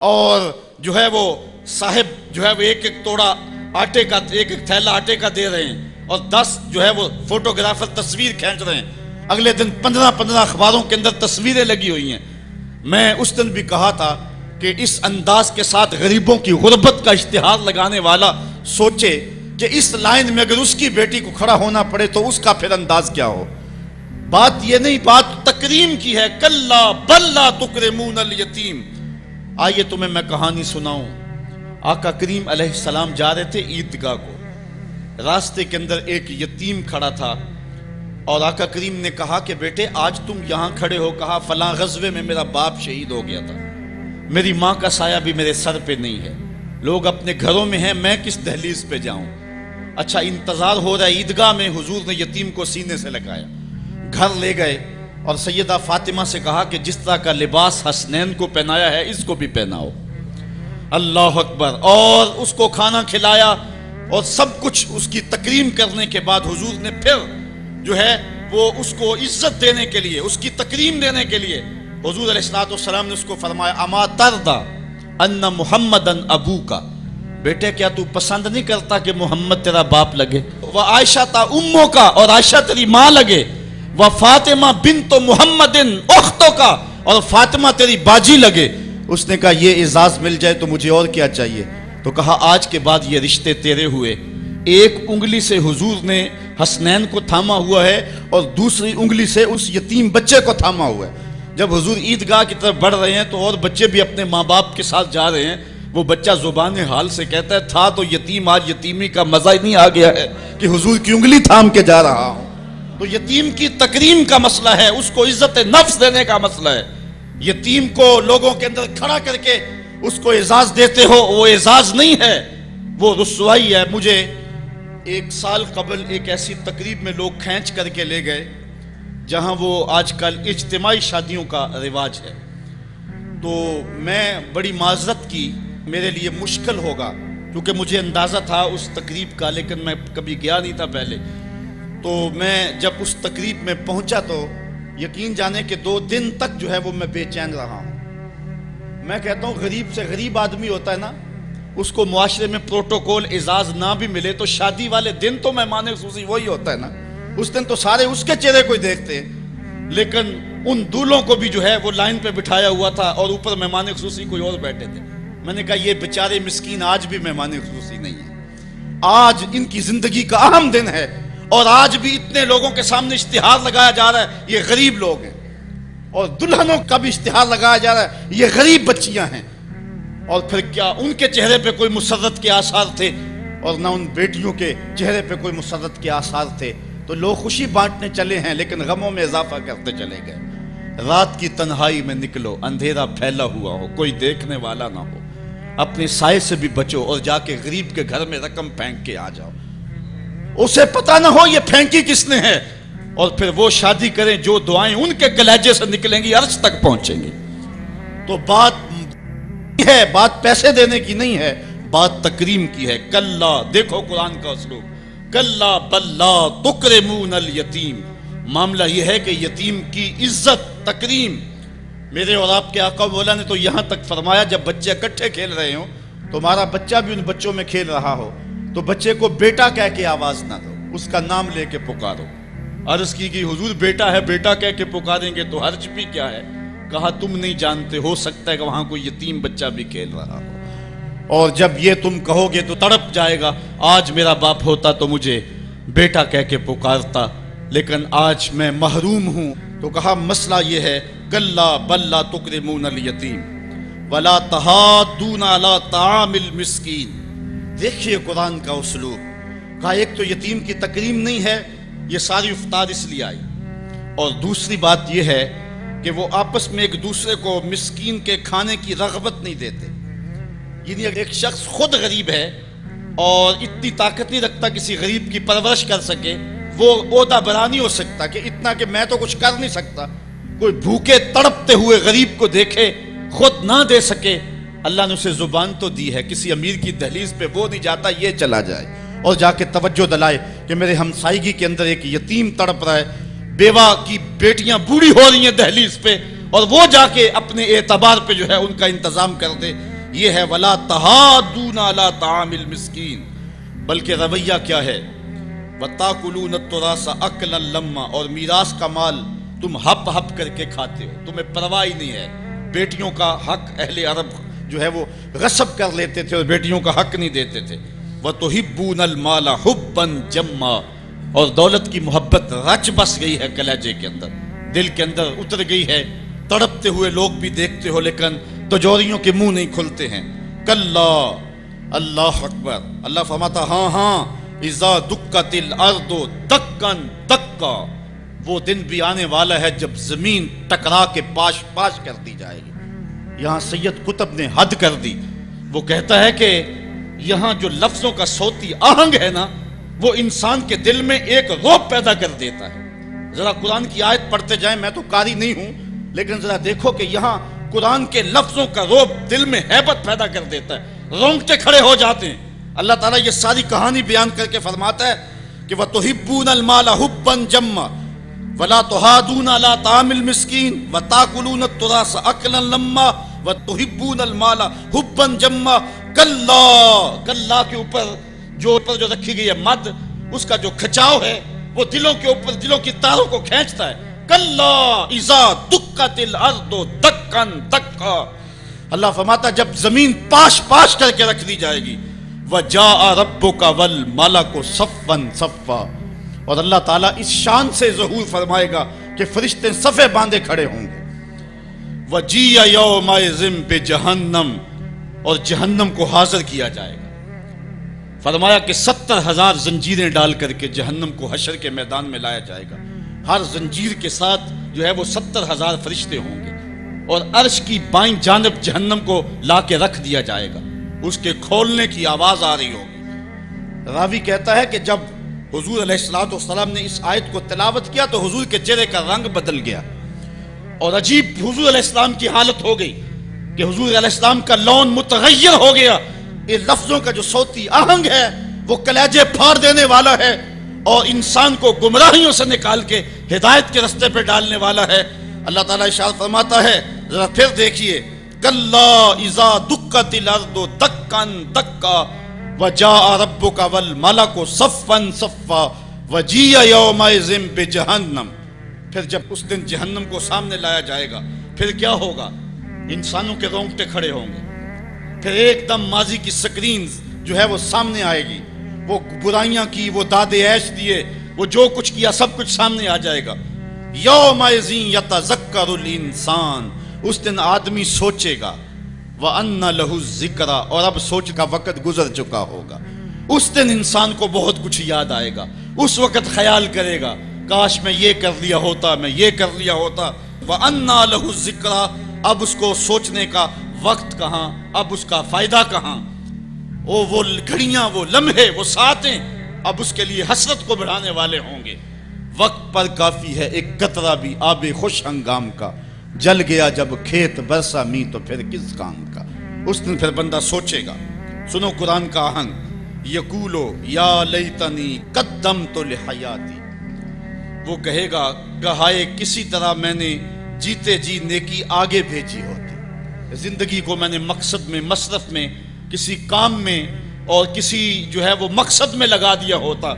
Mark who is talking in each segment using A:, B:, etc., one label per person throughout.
A: اور جو ہے وہ صاحب جو ہے وہ ایک ایک توڑا آٹے کا، ایک ایک تھیلا آٹے کا دے رہے ہیں، اور 10 جو ہے وہ فوٹوگرافر تصویر کھینچ رہے ہیں۔ اگلے دن 15 اخباروں کے اندر تصویریں لگی ہوئی ہیں۔ میں اس دن بھی کہا تھا کہ اس انداز کے ساتھ غریبوں کی غربت کا اشتہار لگانے والا سوچے کہ اس لائن میں اگر اس کی بیٹی کو کھڑا ہونا پڑے تو اس کا پھر انداز کیا ہو۔ بات یہ نہیں، بات تکریم کی ہے۔ کلا بل لا تکرمون الیتیم۔ آئیے تمہیں میں کہانی سناؤں۔ آقا کریم علیہ السلام جا رہے تھے عیدگاہ کو، راستے کے اندر ایک یتیم کھڑا تھا، اور آقا کریم نے کہا کہ بیٹے آج تم یہاں کھڑے ہو، کہا فلاں غزوے میں میرا باپ شہید ہو گیا تھا، میری ماں کا سایہ بھی میرے سر پہ نہیں ہے، لوگ اپنے گھروں میں ہیں، میں کس دہلیز پہ جاؤں۔ اچھا انتظار ہو رہا ہے عیدگاہ میں، حضور نے یتیم کو سینے سے لگایا، گھر لے گئے اور سیدہ فاطمہ سے کہا کہ جس طرح کا لباس حسنین کو پہنایا ہے اس کو بھی پہناؤ۔ اللہ اکبر۔ اور اس کو کھانا کھلایا اور سب کچھ اس کی تکریم کرنے کے بعد حضور نے پھر جو ہے وہ اس کو عزت دینے کے لیے، اس کی تکریم دینے کے لیے حضور علیہ السلام نے اس کو فرمایا اما ترضى ان محمدن ابوکا، بیٹے کیا تو پسند نہیں کرتا کہ محمد تیرا باپ لگے، وہ عائشہ تا امو کا، اور عائشہ تیری ماں لگے، وہ فاطمہ بنت محمد اختوں کا، اور فاطمہ تیری باجی لگے۔ اس نے کہا یہ اعزاز مل جائے تو مجھے اور کیا چاہیے؟ تو کہا آج کے بعد یہ رشتے تیرے ہوئے۔ ایک انگلی سے حضور نے حسنین کو تھاما ہوا ہے اور دوسری انگلی سے اس یتیم بچے کو تھاما ہوا ہے۔ جب حضور عیدگاہ کی طرف بڑھ رہے ہیں تو اور بچے بھی اپنے ماں باپ کے ساتھ جا رہے ہیں، وہ بچہ زبان حال سے کہتا ہے تھا تو یتیم، آج یتیمی کا مزہ ہی نہیں آ گیا ہے کہ حضور کی انگلی تھام کے جا رہا ہوں۔ تو یتیم کی تکریم کا مسئلہ ہے، اس کو عزت نفس دینے کا مسئلہ ہے۔ یتیم کو لوگوں کے اندر کھڑا کر کے اس کو اعزاز دیتے ہو، وہ اعزاز نہیں ہے، وہ رسوائی ہے۔ مجھے 1 سال قبل ایک ایسی تقریب میں لوگ کھینچ کر کے لے گئے جہاں وہ آج کل اجتماعی شادیوں کا رواج ہے، تو میں بڑی معذرت کی، میرے لیے مشکل ہوگا کیونکہ مجھے اندازہ تھا اس تقریب کا، لیکن میں کبھی گیا نہیں تھا پہلے۔ تو میں جب اس تقریب میں پہنچا تو یقین جانے کہ 2 دن تک جو ہے وہ میں بے چین رہا ہوں۔ میں کہتا ہوں غریب سے غریب آدمی ہوتا ہے نا، اس کو معاشرے میں پروٹوکول اعزاز نہ بھی ملے تو شادی والے دن تو مہمان خصوصی وہی ہوتا ہے نا، اس دن تو سارے اس کے چہرے کو ہی دیکھتے ہیں۔ لیکن ان دولوں کو بھی جو ہے وہ لائن پہ بٹھایا ہوا تھا اور اوپر مہمان خصوصی کوئی اور بیٹھے تھے۔ میں نے کہا یہ بیچارے مسکین آج بھی مہمان خصوصی نہیں ہیں، آج ان کی زندگی کا اہم دن ہے اور آج بھی اتنے لوگوں کے سامنے اشتہار لگایا جا رہا ہے یہ غریب لوگ ہیں، اور دلہنوں کا بھی اشتہار لگایا جا رہا ہے یہ غریب بچیاں ہیں۔ اور پھر کیا ان کے چہرے پہ کوئی مسرت کے آثار تھے اور نہ ان بیٹیوں کے چہرے پہ کوئی مسرت کے آثار تھے؟ تو لوگ خوشی بانٹنے چلے ہیں لیکن غموں میں اضافہ کرتے چلے گئے۔ رات کی تنہائی میں نکلو، اندھیرا پھیلا ہوا ہو، کوئی دیکھنے والا نہ ہو، اپنے سائے سے بھی بچو اور جا کے غریب کے گھر میں رقم پھینک کے آ جاؤ، اسے پتہ نہ ہو یہ پھینکی کس نے ہے، اور پھر وہ شادی کریں جو دعائیں ان کے کلیجے سے نکلیں گی عرش تک پہنچیں گی۔ تو بات ہے، بات پیسے دینے کی نہیں ہے، بات تکریم کی ہے۔ کلا، دیکھو قرآن کا اسلوب، کلا بل لا تکرمون الیتیم۔ معاملہ یہ ہے کہ یتیم کی عزت، تکریم۔ میرے اور آپ کے آقا مولا نے تو یہاں تک فرمایا جب بچے اکٹھے کھیل رہے ہوں، تمہارا بچہ بھی ان بچوں میں کھیل رہا ہو تو بچے کو بیٹا کہہ کے آواز نہ دو، اس کا نام لے کے پکارو۔ عرض کی کہ حضور بیٹا ہے، بیٹا کہہ کے پکاریں گے تو حرج بھی کیا ہے؟ کہا تم نہیں جانتے، ہو سکتا ہے کہ وہاں کوئی یتیم بچہ بھی کھیل رہا ہو، اور جب یہ تم کہو گے تو تڑپ جائے گا، آج میرا باپ ہوتا تو مجھے بیٹا کہہ کے پکارتا، لیکن آج میں محروم ہوں۔ تو کہا مسئلہ یہ ہے، کلا بل لا تکرمون الیتیم ولا تحاضون علی طعام المسکین۔ دیکھیے قرآن کا اسلوب، کہا ایک تو یتیم کی تکریم نہیں ہے، یہ ساری افطار اس لیے آئی، اور دوسری بات یہ ہے کہ وہ آپس میں ایک دوسرے کو مسکین کے کھانے کی رغبت نہیں دیتے۔ یعنی ایک شخص خود غریب ہے اور اتنی طاقت نہیں رکھتا کسی غریب کی پرورش کر سکے، وہ عہدہ برا نہیں ہو سکتا کہ اتنا کہ میں تو کچھ کر نہیں سکتا، کوئی بھوکے تڑپتے ہوئے غریب کو دیکھے خود نہ دے سکے، اللہ نے اسے زبان تو دی ہے، کسی امیر کی دہلیز پہ وہ نہیں جاتا یہ چلا جائے اور جا کے توجہ دلائے کہ میرے ہمسائیگی کے اندر ایک یتیم تڑپ رہا ہے، بیوہ کی بیٹیاں بوڑھی ہو رہی ہیں دہلیز پہ، اور وہ جا کے اپنے اعتبار پہ جو ہے ان کا انتظام کر دے۔ یہ ہے وَلَا تَحَاضُّونَ عَلَىٰ طَعَامِ الْمِسْكِينِ، بلکہ رویہ کیا ہے؟ وَتَأْكُلُونَ التُّرَاثَ أَكْلًا لَمًّا، اور میراث کا مال تم ہپ ہپ کر کے کھاتے ہو، تمہیں پرواہ ہی نہیں ہے۔ بیٹیوں کا حق اہل عرب جو ہے وہ غصب کر لیتے تھے اور بیٹیوں کا حق نہیں دیتے تھے۔ وَتُحِبُّونَ الْمَالَ حُبًّا جَمًّا، اور دولت کی محبت رچ بس گئی ہے کلیجے کے اندر، دل کے اندر اتر گئی ہے، تڑپتے ہوئے لوگ بھی دیکھتے ہو لیکن تجوریوں کے منہ نہیں کھلتے ہیں۔ کلا، اللہ اکبر، اللہ فرماتا ہاں ہاں، اذا دکت الارض دکن دکا، وہ دن بھی آنے والا ہے جب زمین ٹکرا کے پاش پاش کر دی جائے گی۔ یہاں سید قطب نے حد کر دی، وہ کہتا ہے کہ یہاں جو لفظوں کا صوتی آہنگ ہے نا، وہ انسان کے دل میں ایک رعب پیدا کر دیتا ہے۔ ذرا قرآن کی آیت پڑھتے جائیں، میں تو قاری نہیں ہوں لیکن ذرا دیکھو کہ یہاں قرآن کے لفظوں کا رعب دل میں ہیبت پیدا کر دیتا ہے، رونگٹے کھڑے ہو جاتے ہیں۔ اللہ تعالیٰ یہ ساری کہانی بیان کر کے فرماتا ہے کہ وَتُحِبُّونَ الْمَالَ حُبًّا جَمًّا وَلَا تُحَاضُّونَ عَلَىٰ طَعَامِ الْمِسْكِينِ وَتَأْكُلُونَ التُّرَاثَ أَكْلًا لَمًّا وَتُحِبُّونَ الْمَالَ حُبًّا جَمًّا۔ کلا کے اوپر جو رکھی گئی ہے مد، اس کا جو کھچاؤ ہے وہ دلوں کے اوپر، دلوں کی تاروں کو کھینچتا ہے۔ کلا اذا دکت الارض دکن دکا، اللہ فرماتا جب زمین پاش پاش کر کے رکھ دی جائے گی۔ وجاء ربک والملک صفا صفا، اور اللہ تعالیٰ اس شان سے ظہور فرمائے گا کہ فرشتے صفے باندھے کھڑے ہوں گے۔ وجیء یومئذ بجہنم، اور جہنم کو حاضر کیا جائے گا۔ فرمایا کہ 70,000 زنجیریں ڈال کر کے جہنم کو حشر کے میدان میں لایا جائے گا۔ ہر زنجیر کے ساتھ جو ہے وہ 70,000 فرشتے ہوں گے، اور عرش کی بائیں جانب جہنم کو لا کے رکھ دیا جائے گا، اس کے کھولنے کی آواز آ رہی ہوگی۔ راوی کہتا ہے کہ جب حضور علیہ السلام نے اس آیت کو تلاوت کیا تو حضور کے چہرے کا رنگ بدل گیا، اور عجیب حضور علیہ السلام کی حالت ہو گئی کہ حضور علیہ السلام کا لون متغیر ہو گیا۔ یہ لفظوں کا جو صوتی آہنگ ہے وہ کلیجے پھاڑ دینے والا ہے، اور انسان کو گمراہیوں سے نکال کے ہدایت کے رستے پہ ڈالنے والا ہے۔ اللہ تعالیٰ ارشاد فرماتا ہے، ذرا پھر دیکھیے، کلا اذا دکت الارض دکن دکا وجاء ربک والملک صفا صفا وجیء یومئذ بجہنم۔ پھر جب اس دن جہنم کو سامنے لایا جائے گا، پھر کیا ہوگا؟ انسانوں کے رونگٹے کھڑے ہوں گے، پھر ایک دم ماضی کی سکرین جو ہے وہ سامنے آئے گی، وہ برائیاں کی، وہ داد عیش دیے، وہ جو کچھ کیا سب کچھ سامنے آ جائے گا۔ یومئذ یتذکر الانسان، اس دن آدمی سوچے گا، وَأَنَّ لَهُ الذِّكْرَى، اور اب سوچ کا وقت گزر چکا ہوگا۔ اس دن انسان کو بہت کچھ یاد آئے گا، اس وقت خیال کرے گا کاش میں یہ کر لیا ہوتا، میں یہ کر لیا ہوتا۔ وَأَنَّ لَهُ الذِّكْرَى، اب اس کو سوچنے کا وقت کہاں، اب اس کا فائدہ کہاں؟ وہ گھڑیاں، وہ لمحے، وہ ساعتیں اب اس کے لیے حسرت کو بڑھانے والے ہوں گے۔ وقت پر کافی ہے ایک قطرہ بھی آب خوش ہنگام کا، جل گیا جب کھیت برسا می تو پھر کس کام کا۔ اس دن پھر بندہ سوچے گا۔ سنو قرآن کا آہنگ، یقولو یا لیتنی قدمت لحیاتی، وہ کہے گا کہائے کسی طرح میں نے جیتے جی نیکی آگے بھیجی ہوتی، زندگی کو میں نے مقصد میں، مصرف میں، کسی کام میں اور کسی جو ہے وہ مقصد میں لگا دیا ہوتا،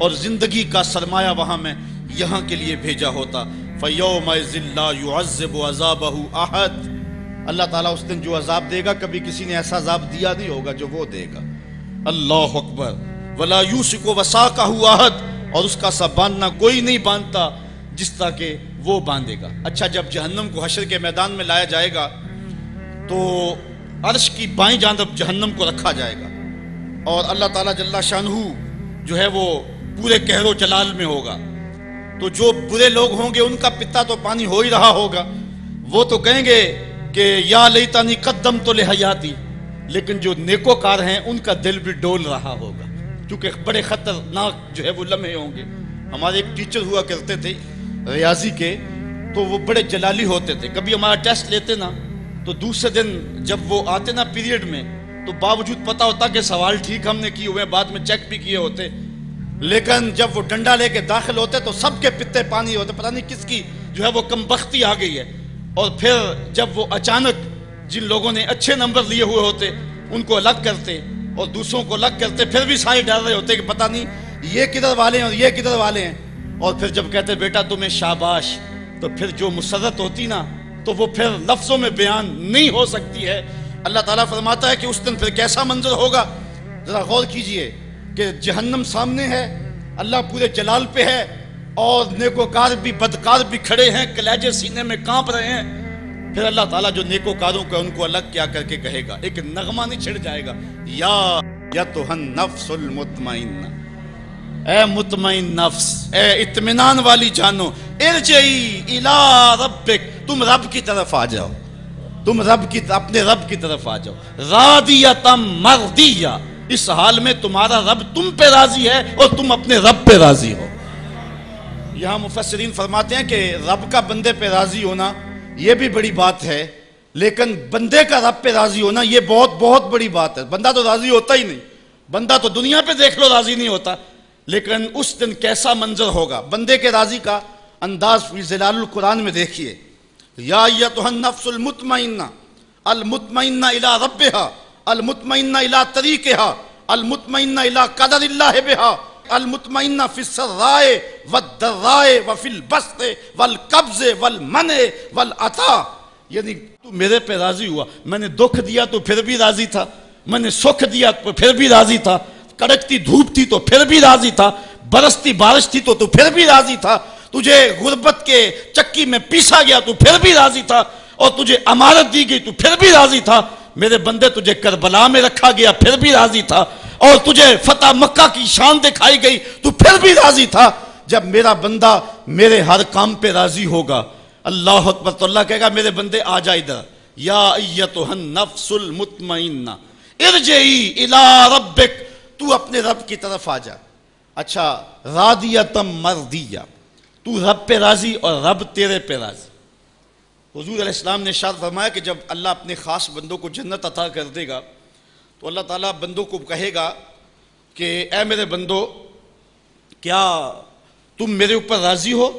A: اور زندگی کا سرمایہ وہاں میں یہاں کے لیے بھیجا ہوتا۔ فَيَوْمَئِذٍ لَا يُعَذِّبُ عَذَابَهُ أَحَدٌ، اللہ تعالیٰ اس دن جو عذاب دے گا کبھی کسی نے ایسا عذاب دیا نہیں ہوگا جو وہ دے گا۔ اللہ اکبر۔ وَلَا يُوثِقُ وَثَاقَهُ أَحَدٌ، اور اس کا سا باندھنا کوئی نہیں باندھتا جس طرح کہ وہ باندھے گا۔ اچھا، جب جہنم کو حشر کے میدان میں لایا جائے گا تو عرش کی بائیں جانب جہنم کو رکھا جائے گا، اور اللہ تعالیٰ جل شانہ جو ہے وہ پورے قہر و جلال میں ہوگا، تو جو برے لوگ ہوں گے ان کا پتا تو پانی ہو ہی رہا ہوگا، وہ تو کہیں گے کہ یا لیتنی قدمت لحیاتی، لیکن جو نیکوکار ہیں ان کا دل بھی ڈول رہا ہوگا، کیونکہ بڑے خطرناک جو ہے وہ لمحے ہوں گے۔ ہمارے ایک ٹیچر ہوا کرتے تھے ریاضی کے، تو وہ بڑے جلالی ہوتے تھے۔ کبھی ہمارا ٹیسٹ لیتے نا تو دوسرے دن جب وہ آتے نا پیریڈ میں، تو باوجود پتا ہوتا کہ سوال ٹھیک ہم نے کیے ہوئے، بعد میں چیک بھی کیے ہوتے، لیکن جب وہ ڈنڈا لے کے داخل ہوتے تو سب کے پتے پانی ہوتے، پتہ نہیں کس کی جو ہے وہ کم بختی آ گئی ہے۔ اور پھر جب وہ اچانک جن لوگوں نے اچھے نمبر لیے ہوئے ہوتے ان کو الگ کرتے اور دوسروں کو الگ کرتے، پھر بھی سارے ڈر رہے ہوتے کہ پتہ نہیں یہ کدھر والے ہیں اور یہ کدھر والے ہیں، اور پھر جب کہتے بیٹا تمہیں شاباش، تو پھر جو مسرت ہوتی نا تو وہ پھر لفظوں میں بیان نہیں ہو سکتی ہے۔ اللہ تعالیٰ فرماتا ہے کہ اس دن پھر کیسا منظر ہوگا، ذرا غور کیجئے کہ جہنم سامنے ہے، اللہ پورے جلال پہ ہے، اور نیکوکار بھی بدکار بھی کھڑے ہیں، کلیجے سینے میں کانپ رہے ہیں۔ پھر اللہ تعالیٰ جو نیکوکاروں کو ان کو الگ کیا کر کے کہے گا، ایک نغمہ نہیں چھڑ جائے گا، یا ایتھا النفس المطمئنہ، اے مطمئن نفس، اے اطمینان والی جانو، ارجعی الی ربک، تم رب کی طرف آ جاؤ، تم اپنے رب کی طرف آ جاؤ، راضیۃ مرضیہ، اس حال میں تمہارا رب تم پہ راضی ہے اور تم اپنے رب پہ راضی ہو۔ یہاں مفسرین فرماتے ہیں کہ رب کا بندے پہ راضی ہونا یہ بھی بڑی بات ہے، لیکن بندے کا رب پہ راضی ہونا یہ بہت بہت بڑی بات ہے۔ بندہ تو راضی ہوتا ہی نہیں، بندہ تو دنیا پہ دیکھ لو راضی نہیں ہوتا، لیکن اس دن کیسا منظر ہوگا بندے کے راضی کا انداز فی ظلال القرآن میں دیکھیے۔ یا ایتھا النفس المطمئنہ، المطمئنہ الی ربہا، المطمئنہ الی طریقہا، المطمئنہ الی قدر اللہ بہا، المطمئنہ فی السراء والضراء وفی البسط والقبض والمنع والعطاء، یعنی تو میرے پہ راضی ہوا، میں نے دکھ دیا تو پھر بھی راضی تھا، میں نے سکھ دیا تو پھر بھی راضی تھا، کڑکتی دھوپ تھی تو پھر بھی راضی تھا، برستی بارش تھی تو پھر بھی راضی تھا، تجھے غربت کے چکی میں پیسا گیا تو پھر بھی راضی تھا، اور تجھے امارت دی گئی تو پھر بھی راضی تھا، میرے بندے تجھے کربلا میں رکھا گیا پھر بھی راضی تھا، اور تجھے فتح مکہ کی شان دکھائی گئی تو پھر بھی راضی تھا۔ جب میرا بندہ میرے ہر کام پہ راضی ہوگا، اللہ اکبر، تو اللہ کہے گا میرے بندے آ جا ادھر، یا ایتھا النفس المطمئنہ ارجعی الی ربک، تو اپنے رب کی طرف آ جا۔ اچھا، راضیۃ مرضیہ، تو رب پہ راضی اور رب تیرے پہ راضی۔ حضور علیہ السلام نے ارشاد فرمایا کہ جب اللہ اپنے خاص بندوں کو جنت عطا کر دے گا تو اللہ تعالیٰ بندوں کو کہے گا کہ اے میرے بندو، کیا تم میرے اوپر راضی ہو؟